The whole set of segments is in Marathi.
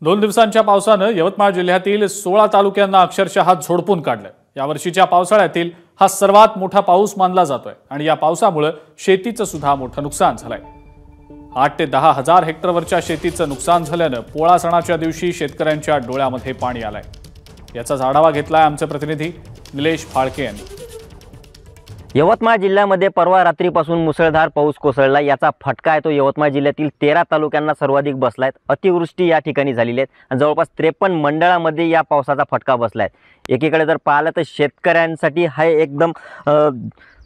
2 दिवसांच्या पावसानं यवतमाळ जिल्ह्यातील 16 तालुक्यांना अक्षरशः झोडपून काढलं। या वर्षीच्या पावसाळ्यातील हा सर्वात मोठा पाऊस मानला जातोय आणि या पावसामुळे शेतीचं सुद्धा मोठं नुकसान झालंय। 8 ते 10 हजार हेक्टरवरच्या शेतीचं नुकसान झाल्यानं पोळा सणाच्या दिवशी शेतकऱ्यांच्या डोळ्यामध्ये पाणी आलंय। याचा आढावा घेतलाय आमचे प्रतिनिधी निलेश फाळके यांनी। यवतमाळ जिल्ह्यामध्ये परवा रात्रीपासून मुसळधार पाऊस कोसळला। याचा फटका आहे तो यवतमाळ जिल्ह्यातील 13 तालुक्यांना सर्वाधिक बसलाय। अतिवृष्टी या ठिकाणी झालेली आहे आणि जवळपास 53 मंडळांमध्ये या पावसाचा फटका बसलाय। एकीकडे जर पाहिलं तर शेतकऱ्यांसाठी हा एकदम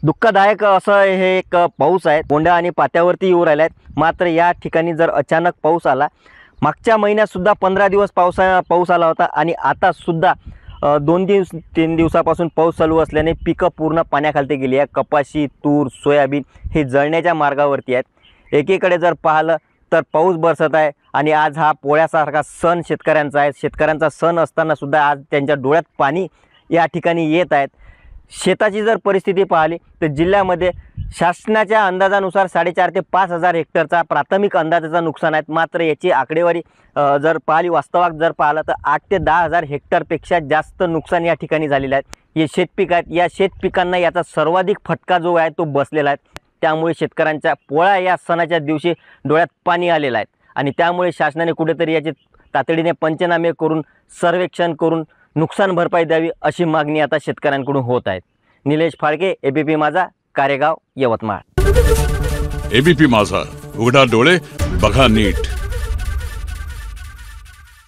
दुःखदायक असं हे एक पाऊस आहे। कोंड्या आणि पात्यावरती येऊ राहिल्यात। मात्र या ठिकाणी जर अचानक पाऊस आला, मागच्या महिन्यात सुद्धा 15 दिवस पाऊस आला होता आणि आता सुद्धा 2-3 दिवसापासून पाऊस चालू असल्याने पिकं पूर्ण पाण्याखाली गेली आहे। कपाशी, तूर, सोयाबीन हे जळण्याच्या मार्गावरती आहेत। एकीकडे जर पाहिलं तर पाऊस बरसत आहे आणि आज हा पोळ्यासारखा सण शेतकऱ्यांचा आहे। शेतकऱ्यांचा सण असताना सुद्धा आज त्यांच्या डोळ्यात पाणी या ठिकाणी येत आहेत। शेताची जर परिस्थिती पाहिली तर जिल्ह्यामध्ये शासनाच्या अंदाजानुसार 4.5 ते 5 हजार हेक्टरचा प्राथमिक अंदाजाचा नुकसान आहे। मात्र याची आकडेवारी जर पाहिली, वास्तवात जर पाहिलं तर 8 ते 10 हजार हेक्टरपेक्षा जास्त नुकसान या ठिकाणी झालेलं आहे। हे शेतपीक आहेत। या शेतपिकांना याचा सर्वाधिक फटका जो आहे तो बसलेला आहे। त्यामुळे शेतकऱ्यांच्या पोळा या सणाच्या दिवशी डोळ्यात पाणी आलेलं आहे आणि त्यामुळे शासनाने कुठेतरी याचे तातडीने पंचनामे करून सर्वेक्षण करून नुकसान भरपाई द्यावी अशी मागणी आता शेतकऱ्यांकडून होत आहे। निलेश फाळके, एबीपी माझा, कारेगाव, यवतमाळ। एबीपी माझा, उघडा डोळे बघा नीट।